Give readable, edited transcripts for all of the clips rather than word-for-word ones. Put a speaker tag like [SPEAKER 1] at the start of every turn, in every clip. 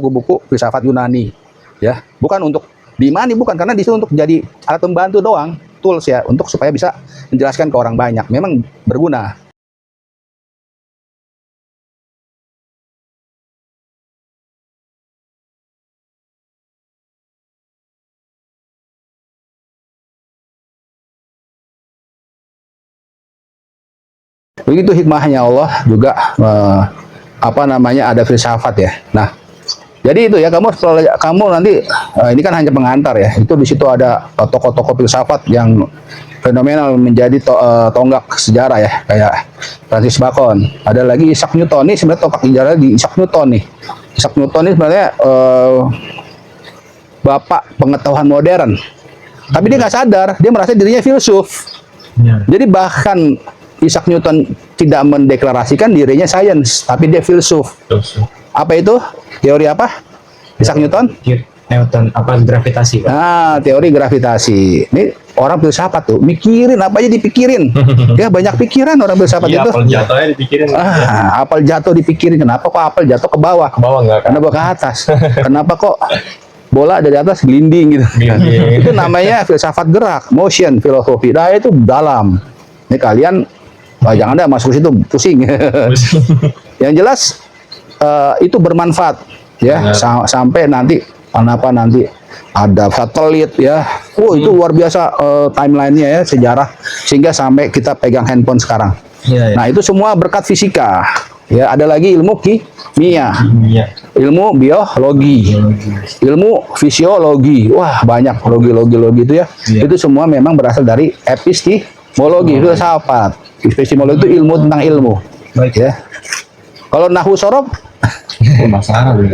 [SPEAKER 1] buku-buku filsafat Yunani, ya. Bukan untuk diimani, bukan, karena di situ untuk jadi alat pembantu doang, tools ya, untuk supaya bisa menjelaskan ke orang banyak. Memang berguna. Begitu hikmahnya Allah juga ada filsafat ya. Nah, jadi itu ya, kamu nanti ini kan hanya pengantar ya. Itu di situ ada tokoh-tokoh filsafat yang fenomenal menjadi tonggak sejarah ya, kayak Francis Bacon. Ada lagi Isaac Newton. Ini sebenarnya tonggak sejarah di Isaac Newton nih. Isaac Newton ini sebenarnya bapak pengetahuan modern. Tapi dia nggak sadar, dia merasa dirinya filsuf. Ya. Jadi bahkan Isaac Newton tidak mendeklarasikan dirinya sains, tapi dia filsuf. Apa itu? Teori apa? Isaac Newton?
[SPEAKER 2] Newton apa, gravitasi, Pak.
[SPEAKER 1] Nah, teori gravitasi. Ini orang filsafat tuh, mikirin apa aja dipikirin. Ya, banyak pikiran orang filsafat itu.
[SPEAKER 2] Apel jatuhnya dipikirin.
[SPEAKER 1] Apel jatuh dipikirin. Kenapa kok apel jatuh ke bawah?
[SPEAKER 2] Ke bawah enggak?
[SPEAKER 1] Kenapa ke atas? Kenapa kok bola dari atas gelinding gitu? Itu namanya filsafat gerak, motion filosofi. Nah, itu dalam. Ini kalian jangan ada masuk situ, pusing. Yang jelas itu bermanfaat ya, sampai nanti nanti ada satelit ya. Itu luar biasa timelinenya ya, sejarah, sehingga sampai kita pegang handphone sekarang. Ya. Nah, itu semua berkat fisika. Ya, ada lagi ilmu kimia, ilmu biologi, ilmu fisiologi. Wah, banyak logi itu ya. Itu semua memang berasal dari epistemologi, filsafat. Epistemologi itu ilmu tentang ilmu. Baik ya. Kalau nahwu sorof,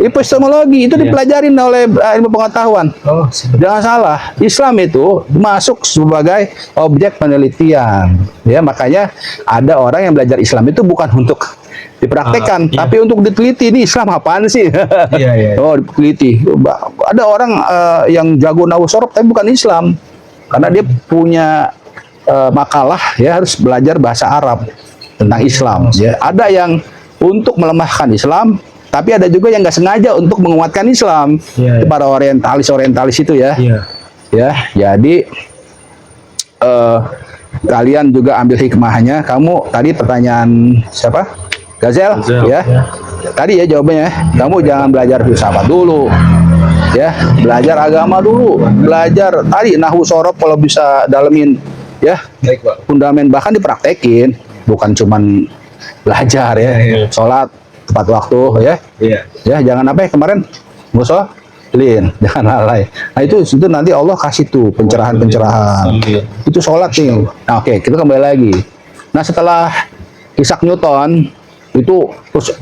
[SPEAKER 1] epistemologi itu dipelajarin oleh ilmu pengetahuan. Jangan salah, Islam itu masuk sebagai objek penelitian. Ya, makanya ada orang yang belajar Islam itu bukan untuk dipraktekkan, tapi untuk diteliti. Ini Islam apaan sih? Oh, diteliti. Ada orang yang jago nahwu sorof tapi bukan Islam, karena dia punya makalah ya, harus belajar bahasa Arab tentang Islam ya. Ada yang untuk melemahkan Islam, tapi ada juga yang nggak sengaja untuk menguatkan Islam. Itu para orientalis itu ya. Ya, jadi kalian juga ambil hikmahnya. Kamu tadi pertanyaan siapa? Gazel ya. Tadi ya jawabannya, kamu jangan belajar filsafat dulu. Ya, belajar agama dulu. Belajar tadi nahwu sorof kalau bisa dalemin ya, fundament, bahkan dipraktekin, bukan cuman belajar ya. Sholat tepat waktu ya. Ya, jangan apa ya kemarin musolin, jangan lalai. Nah, itu nanti Allah kasih tuh pencerahan. Itu sholat nih. Nah, oke, kita kembali lagi. Nah, setelah Isaac Newton itu terus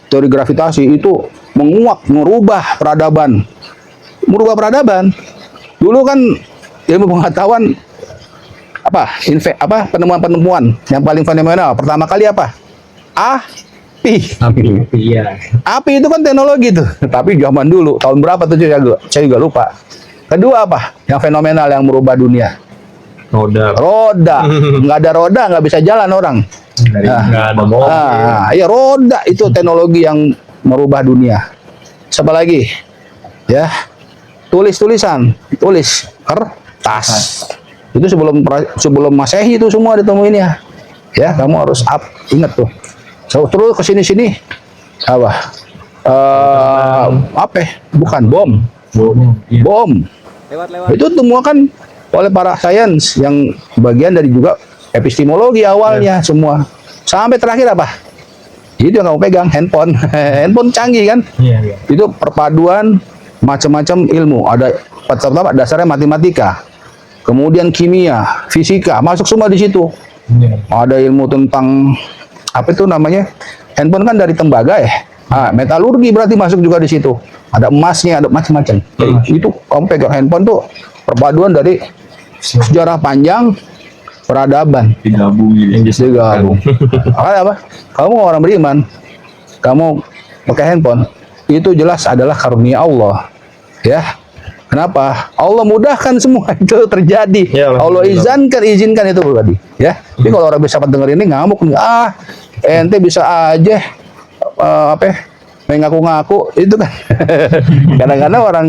[SPEAKER 1] teori gravitasi itu merubah peradaban. Dulu kan ilmu pengetahuan penemuan yang paling fenomenal pertama kali apa? Api. Api itu kan teknologi tuh, tapi zaman dulu tahun berapa tuh saya juga lupa. Kedua apa yang fenomenal yang merubah dunia? Roda. Nggak ada roda nggak bisa jalan orang.
[SPEAKER 2] Nggak ada mobil.
[SPEAKER 1] Ya, roda itu teknologi yang merubah dunia. Siapa lagi? Ya, tulis kertas. Itu sebelum Masehi itu semua ditemuin ya. Ya, kamu harus ingat tuh. Terus ke sini apa? Bukan bom. Itu semua kan oleh para sains yang bagian dari juga epistemologi awalnya semua. Sampai terakhir apa? Itu yang kamu pegang, handphone. Handphone canggih kan? Itu perpaduan macam-macam ilmu. Ada pertama dasarnya matematika. Kemudian kimia, fisika, masuk semua di situ. Ada ilmu tentang apa itu namanya? Handphone kan dari tembaga ya. Metalurgi berarti masuk juga di situ. Ada emasnya, ada macam-macam. Itu kamu pegang handphone tuh perpaduan dari sejarah panjang peradaban. Digabung. Apa? Kamu orang beriman, kamu pakai handphone, itu jelas adalah karunia Allah. Ya. Kenapa? Allah mudahkan semua itu terjadi. Ya, Allah izinkan itu tadi. Ya. Tapi kalau orang bisa denger ini ngamuk nih, ente bisa aja main ngaku-ngaku itu kan. Kadang-kadang orang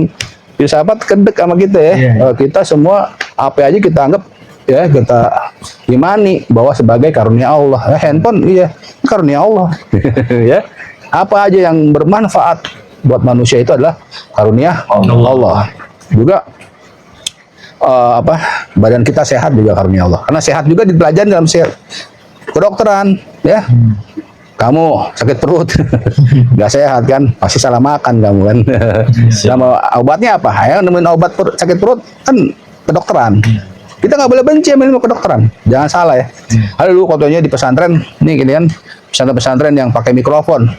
[SPEAKER 1] filsafat kedek sama kita ya. Kita semua apa aja kita anggap ya, kita imani bahwa sebagai karunia Allah. Handphone iya karunia Allah. Ya. Apa aja yang bermanfaat buat manusia itu adalah karunia Allah. Juga badan kita sehat juga karunia Allah. Karena sehat juga dipelajari dalam kedokteran ya. Kamu sakit perut, nggak sehat kan, pasti salah makan kamu kan. Sama obatnya apa? Ya, nemuin obat sakit perut kan kedokteran. Kita nggak boleh benci sama ilmu kedokteran, jangan salah ya. Ada dulu contohnya di pesantren, nih gini kan, pesantren yang pakai mikrofon,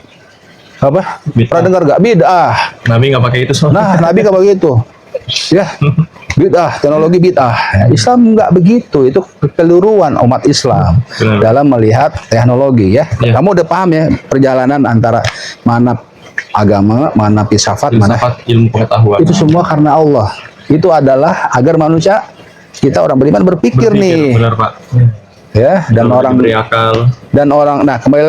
[SPEAKER 1] apa? Pernah dengar nggak? Bid'ah.
[SPEAKER 2] Nabi nggak pakai itu soalnya.
[SPEAKER 1] Nah, Nabi nggak begitu. Ya, bid'ah, teknologi bid'ah. Ya, Islam nggak begitu, itu kekeliruan umat Islam dalam melihat teknologi ya. Kamu udah paham ya perjalanan antara mana agama, mana filsafat, mana
[SPEAKER 2] ilmu pengetahuan.
[SPEAKER 1] itu semua karena Allah. Itu adalah agar manusia kita orang beriman berpikir nih.
[SPEAKER 2] Benar Pak.
[SPEAKER 1] Ya, dan orang
[SPEAKER 2] beri akal.
[SPEAKER 1] Dan orang, nah kembali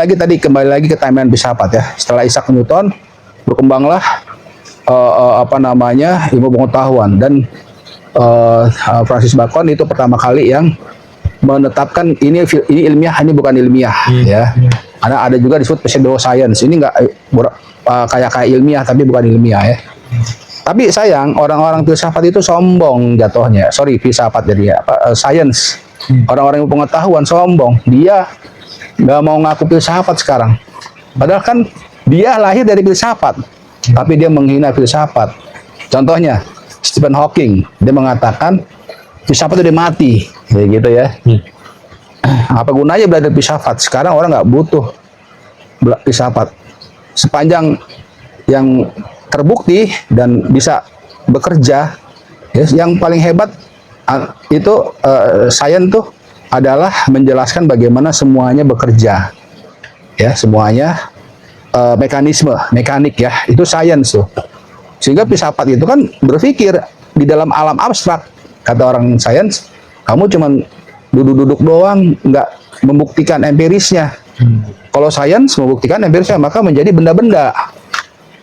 [SPEAKER 1] lagi ke timeline filsafat ya. Setelah Isaac Newton berkembanglah ilmu pengetahuan dan Francis Bacon itu pertama kali yang menetapkan ini ilmiah, ini bukan ilmiah ya. Ada juga disebut pseudoscience. Ini enggak kayak ilmiah tapi bukan ilmiah ya. Tapi sayang orang-orang filsafat itu sombong jatuhnya. Filsafat jadi science. Orang-orang yang pengetahuan sombong. Dia nggak mau ngaku filsafat sekarang. Padahal kan dia lahir dari filsafat. Tapi dia menghina filsafat. Contohnya Stephen Hawking, dia mengatakan filsafat udah mati, kayak gitu ya. Apa gunanya belajar filsafat? Sekarang orang nggak butuh filsafat. Sepanjang yang terbukti dan bisa bekerja, ya, yang paling hebat itu sains tuh adalah menjelaskan bagaimana semuanya bekerja, ya semuanya. Mekanik ya, itu sains tuh. Sehingga filsafat itu kan berpikir di dalam alam abstrak. Kata orang sains, kamu cuman duduk-duduk doang, nggak membuktikan empirisnya. Kalau sains membuktikan empirisnya, maka menjadi benda-benda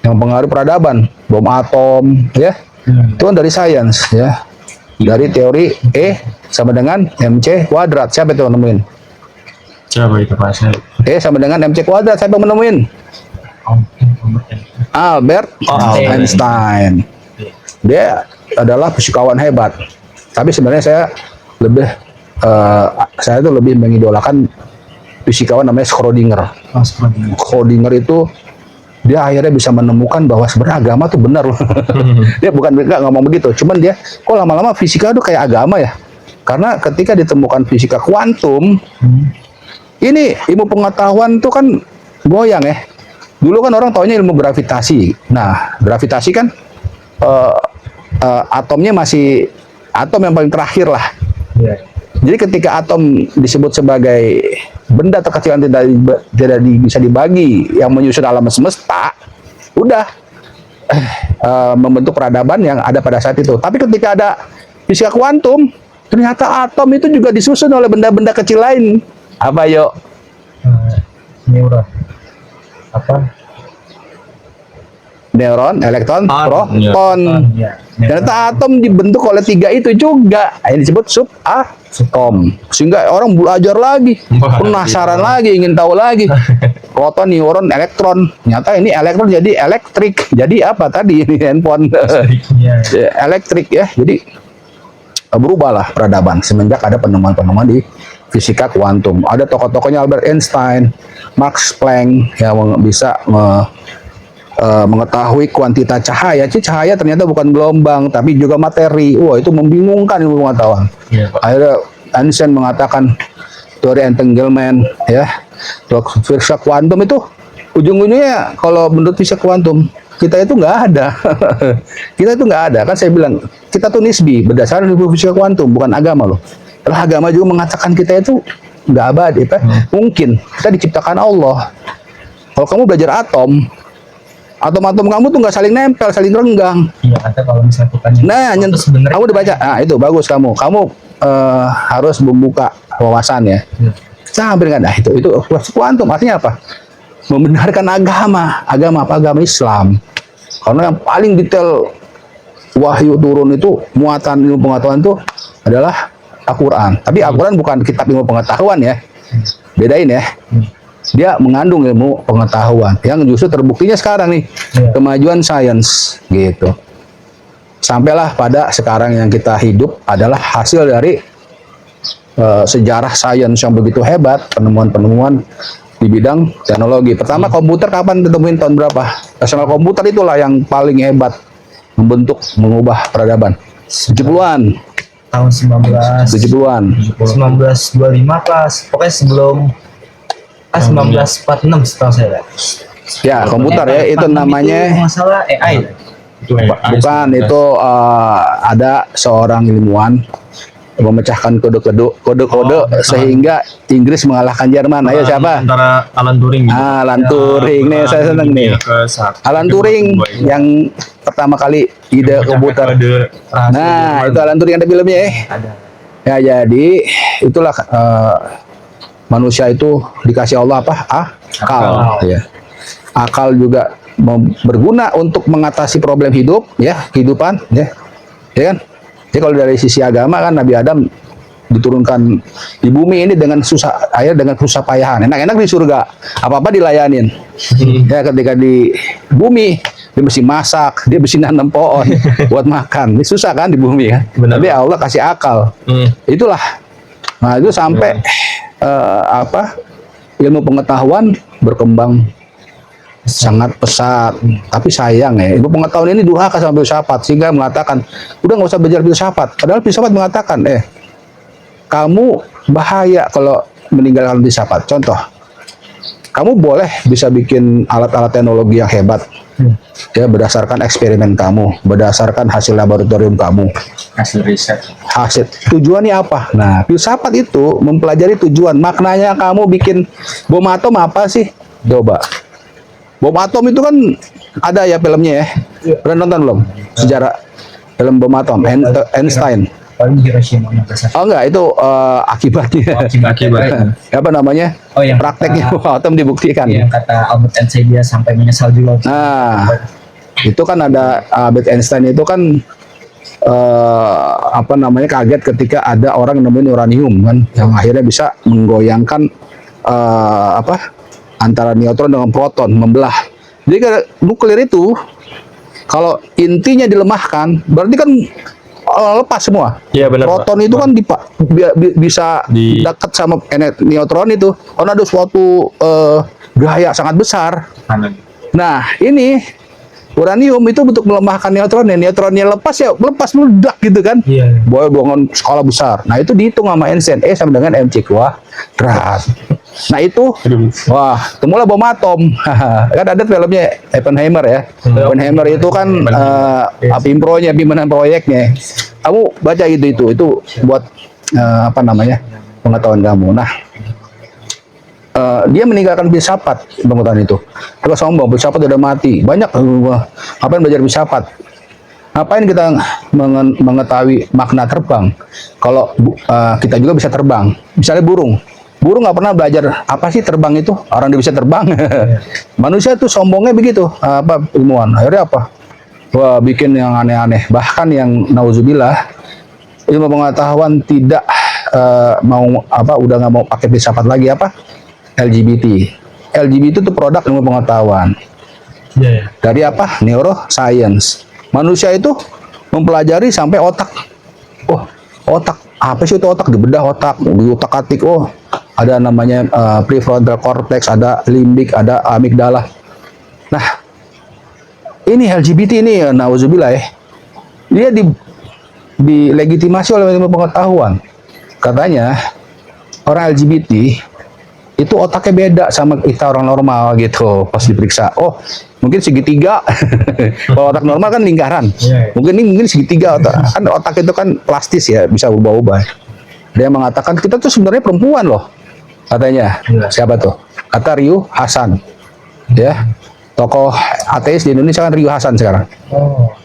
[SPEAKER 1] yang pengaruh peradaban, bom atom, ya. Itu kan dari sains, ya. Dari teori E sama dengan MC kuadrat. Siapa itu yang nemuin?
[SPEAKER 2] Siapa itu Pak?
[SPEAKER 1] E sama dengan MC kuadrat. Siapa yang menemuin? Albert Einstein. Dia adalah fisikawan hebat. Tapi sebenarnya saya tuh lebih mengidolakan fisikawan namanya Schrödinger. Schrödinger itu dia akhirnya bisa menemukan bahwa sebenarnya agama tuh benar loh. Dia nggak ngomong begitu, cuman dia kok lama-lama fisika tuh kayak agama ya. Karena ketika ditemukan fisika kuantum, ini ilmu pengetahuan tuh kan goyang ya. Dulu kan orang taunya ilmu gravitasi. Nah, gravitasi kan atomnya masih atom yang paling terakhir lah. Jadi ketika atom disebut sebagai benda terkecil yang tidak bisa dibagi, yang menyusun alam semesta, udah membentuk peradaban yang ada pada saat itu. Tapi ketika ada fisika kuantum, ternyata atom itu juga disusun oleh benda-benda kecil lain. Apa yuk?
[SPEAKER 2] Neuron.
[SPEAKER 1] Neuron, elektron, proton.
[SPEAKER 2] Ya.
[SPEAKER 1] Ternyata atom dibentuk oleh 3 itu juga. Ini disebut subatom. Sehingga orang belajar lagi, penasaran lagi, ingin tahu lagi. Proton, neuron, elektron. Ternyata ini elektron jadi elektrik. Jadi apa tadi ini handphone? Elektrik ya. Jadi berubahlah peradaban semenjak ada penemuan-penemuan di fisika kuantum. Ada tokoh-tokohnya Albert Einstein, Max Planck yang bisa mengetahui kuantitas cahaya. Cahaya ternyata bukan gelombang tapi juga materi. Wah, itu membingungkan ilmu pengetahuan. Akhirnya Einstein mengatakan teori entanglement ya. Fisika kuantum itu ujung-ujungnya kalau menurut fisika kuantum kita itu nggak ada. Kita itu nggak ada. Kan saya bilang kita tuh nisbi berdasarkan ilmu fisika kuantum, bukan agama loh. Kalau agama juga mengatakan kita itu nggak abadi, mungkin kita diciptakan Allah. Kalau kamu belajar atom-atom kamu tuh nggak saling nempel, saling renggang.
[SPEAKER 2] Iya, kata kalau misalnya kita
[SPEAKER 1] kamu udah baca, itu bagus kamu harus membuka wawasan ya. Sampai dengan itu kuantum artinya apa? membenarkan agama apa, agama Islam. Karena yang paling detail wahyu turun itu, muatan ilmu pengetahuan itu adalah Al-Quran. Tapi Al-Quran bukan kitab ilmu pengetahuan ya, bedain ya. Dia mengandung ilmu pengetahuan yang justru terbuktinya sekarang nih, kemajuan sains gitu. Sampailah pada sekarang yang kita hidup adalah hasil dari sejarah sains yang begitu hebat, penemuan-penemuan di bidang teknologi. Pertama, komputer kapan ditemuin, tahun berapa? Nasional komputer itulah yang paling hebat membentuk, mengubah peradaban. 70-an.
[SPEAKER 2] Tahun
[SPEAKER 1] 70-an.
[SPEAKER 2] 1925 pas. Pokoknya sebelum 1946 setahu saya.
[SPEAKER 1] Ya, komputer ya, itu namanya
[SPEAKER 2] Itu masalah AI.
[SPEAKER 1] bukan itu ada seorang ilmuwan memecahkan kode-kode sehingga Inggris mengalahkan Jerman. Ayo siapa?
[SPEAKER 2] Antara Alan Turing gitu.
[SPEAKER 1] Alan Turing nih, saya seneng nih. Alan Turing yang pertama kali ide komputer. Nah, itu Alan Turing, ada filmnya ya.
[SPEAKER 2] Ada.
[SPEAKER 1] Ya, jadi itulah manusia itu dikasih Allah apa? Akal. Ya. Akal juga berguna untuk mengatasi problem hidup, ya, kehidupan, ya kan? Jadi kalau dari sisi agama kan Nabi Adam diturunkan di bumi ini dengan susah payahan. Enak-enak di surga, apa-apa dilayanin. Ya, ketika di bumi dia mesti masak, dia mesti nanam pohon buat makan. Ini susah kan di bumi ya. Tapi Allah kasih akal. Itulah. Nah, itu sampai ilmu pengetahuan berkembang sangat pesat, tapi sayang ya, ilmu pengetahuan ini durhaka sama filsafat sehingga mengatakan udah nggak usah belajar filsafat. Padahal filsafat mengatakan kamu bahaya kalau meninggalkan filsafat. Contoh, kamu boleh bisa bikin alat-alat teknologi yang hebat ya berdasarkan eksperimen kamu, berdasarkan hasil laboratorium kamu,
[SPEAKER 2] Hasil riset.
[SPEAKER 1] tujuannya apa? Nah, filsafat itu mempelajari tujuan, maknanya. Kamu bikin bom atom apa sih? Coba. Bom atom itu kan ada ya filmnya ya. Pernah nonton belum? Sejarah film bom atom, Einstein.
[SPEAKER 2] Paling Hiroshima Nagasaki.
[SPEAKER 1] Oh enggak, itu akibatnya.
[SPEAKER 2] Akibatnya.
[SPEAKER 1] Apa namanya?
[SPEAKER 2] Oh, yang
[SPEAKER 1] Prakteknya bom atom dibuktikan.
[SPEAKER 2] Yang kata Albert Einstein dia sampai menyesal juga.
[SPEAKER 1] Nah, itu kan ada Albert Einstein itu kan kaget ketika ada orang nemuin uranium kan, yang akhirnya bisa menggoyangkan antara neutron dengan proton, membelah. Jadi nuklir itu kalau intinya dilemahkan, berarti kan lepas semua.
[SPEAKER 2] Iya, benar.
[SPEAKER 1] Proton itu kan bisa dekat sama neutron itu. Karena ada suatu gaya sangat besar. Nah, ini uranium itu untuk melemahkan neutronnya. Neutronnya lepas meledak gitu kan.
[SPEAKER 2] Iya.
[SPEAKER 1] Boy dengan skala besar. Nah, itu dihitung sama Einstein. sama dengan mc kuadrat. Nah, itu temulah bom atom. Kan ada filmnya Oppenheimer ya. Oppenheimer itu kan pimpronya, pimpinan proyeknya. Kamu baca itu buat pengetahuan kamu. Nah, dia meninggalkan filsafat pengetahuan itu. Terus sombong, filsafat udah mati. Banyak ngapain belajar filsafat? Ngapain kita mengetahui makna terbang? Kalau kita juga bisa terbang. Misalnya burung nggak pernah belajar apa sih terbang itu. Orang dia bisa terbang. Manusia tuh sombongnya begitu. Ilmuwan. Akhirnya apa? Wah, bikin yang aneh-aneh. Bahkan yang nauzubillah ilmu pengetahuan tidak udah nggak mau pakai filsafat lagi LGBT itu produk ilmu pengetahuan. Dari neuroscience. Manusia itu mempelajari sampai otak. Otak apa sih itu? Otak dibedah, otak-atik. Ada namanya prefrontal cortex, ada limbik, ada amigdala. Nah, ini LGBT ini nauzubillah dia dilegitimasi oleh ilmu pengetahuan. Katanya orang LGBT itu otaknya beda sama kita orang normal gitu. Pas diperiksa, mungkin segitiga. Kalau otak normal kan lingkaran. Mungkin segitiga otak. Kan otak itu kan plastis ya, bisa ubah-ubah. Dia mengatakan kita tuh sebenarnya perempuan loh. Katanya. Siapa tuh? Kata Ryu Hasan. Ya. Tokoh ateis di Indonesia kan Ryu Hasan sekarang.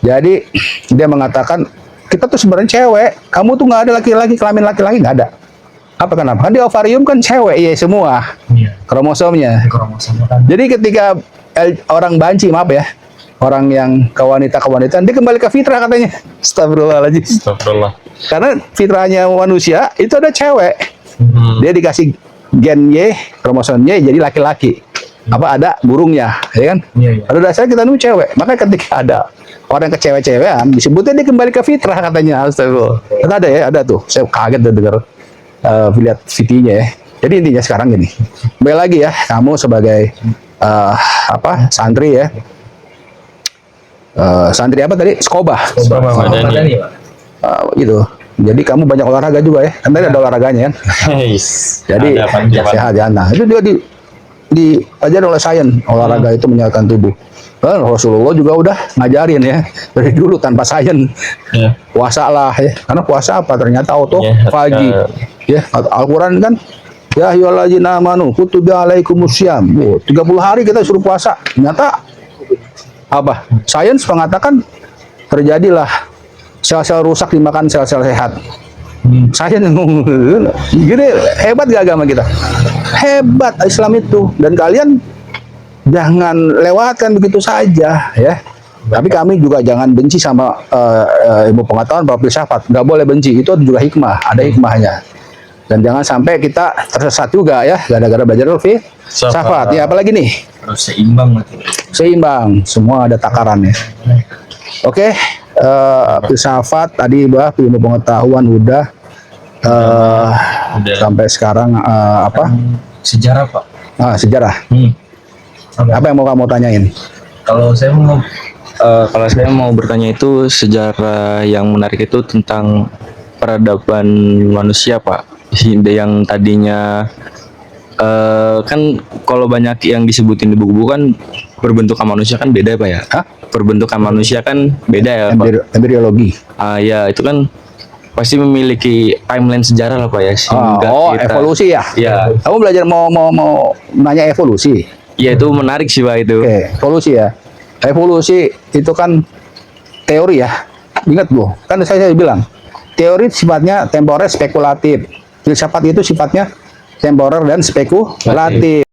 [SPEAKER 1] Jadi dia mengatakan kita tuh sebenarnya cewek. Kamu tuh nggak ada laki-laki, kelamin laki-laki nggak ada. Apa kenapa? Kan di ovarium kan cewek ya semua
[SPEAKER 2] Iya.
[SPEAKER 1] kromosomnya.
[SPEAKER 2] Kromosom kan.
[SPEAKER 1] Jadi ketika orang banci, maaf ya, orang yang kewanita-kewanitaan, dia kembali ke fitrah katanya. Astagfirullahaladzim.
[SPEAKER 3] Astagfirullah.
[SPEAKER 1] Karena fitrahnya manusia itu ada cewek. Dia dikasih gen Y, kromosom Y, jadi laki-laki. Apa ada burungnya, ya kan?
[SPEAKER 2] Iya, iya.
[SPEAKER 1] Pada dasarnya kita nunggu cewek. Makanya ketika ada orang yang kecewe-cewean, disebutnya dia kembali ke fitrah katanya. Astagfirullah. Kan ada ya, ada tuh. Saya kaget dengar lihat VT-nya ya. Jadi intinya sekarang gini. Kembali lagi ya, kamu sebagai santri ya. Santri apa tadi? Skobah.
[SPEAKER 3] Skobah Madani.
[SPEAKER 2] Madani, Pak.
[SPEAKER 1] Gitu. Jadi kamu banyak olahraga juga ya. Kan tadi ada olahraganya kan.
[SPEAKER 3] Heis.
[SPEAKER 1] Jadi
[SPEAKER 3] Ada Pak Iwan.
[SPEAKER 1] sehat ya. Nah, itu juga diajarin oleh sains. Olahraga itu menyehatkan tubuh. Dan Rasulullah juga udah ngajarin ya dari dulu tanpa sains.
[SPEAKER 3] Ya.
[SPEAKER 1] Puasa lah ya. Karena puasa apa? Ternyata
[SPEAKER 3] Menyehatkan.
[SPEAKER 1] pagi. Ya, Al-Qur'an kan ya ayyuhallazina amanu kutiba alaikumussyam. 30 hari kita suruh puasa. Ternyata apa? Sains mengatakan terjadilah sel-sel rusak dimakan sel-sel sehat. Saya ngomong gini, hebat gak agama kita? Hebat Islam itu. Dan kalian jangan lewatkan begitu saja ya. Tapi kami juga jangan benci sama ilmu pengetahuan para filsafat. Nggak boleh benci, itu juga hikmah, ada hikmahnya. Dan jangan sampai kita tersesat juga ya, gara-gara belajar filsafat. Ya apalagi nih,
[SPEAKER 2] Harus seimbang gitu.
[SPEAKER 1] seimbang, semua ada takarannya. Oke, filsafat tadi bah, ilmu pengetahuan udah,
[SPEAKER 3] Udah.
[SPEAKER 1] sampai sekarang apa?
[SPEAKER 2] Sejarah, Pak.
[SPEAKER 1] Sejarah. Apa yang mau kamu tanyain?
[SPEAKER 2] Kalau saya mau
[SPEAKER 4] Kalau saya mau bertanya itu sejarah yang menarik itu tentang peradaban manusia, Pak. Yang tadinya kan kalau banyak yang disebutin di buku-buku kan perbentukan manusia kan beda, Pak ya.
[SPEAKER 1] Hah?
[SPEAKER 4] Perbentukan manusia kan beda ya, Pak.
[SPEAKER 1] Embriologi.
[SPEAKER 4] Ya itu kan pasti memiliki timeline sejarah lah, Pak ya. Sehingga kita,
[SPEAKER 1] Evolusi ya?
[SPEAKER 4] Ya,
[SPEAKER 1] Kamu belajar mau nanya evolusi?
[SPEAKER 4] ya itu menarik sih, Pak itu.
[SPEAKER 1] Oke, evolusi ya. Evolusi itu kan teori ya. Ingat loh, kan saya bilang teori sifatnya temporer spekulatif. Filsafat itu sifatnya temporer dan spekulatif.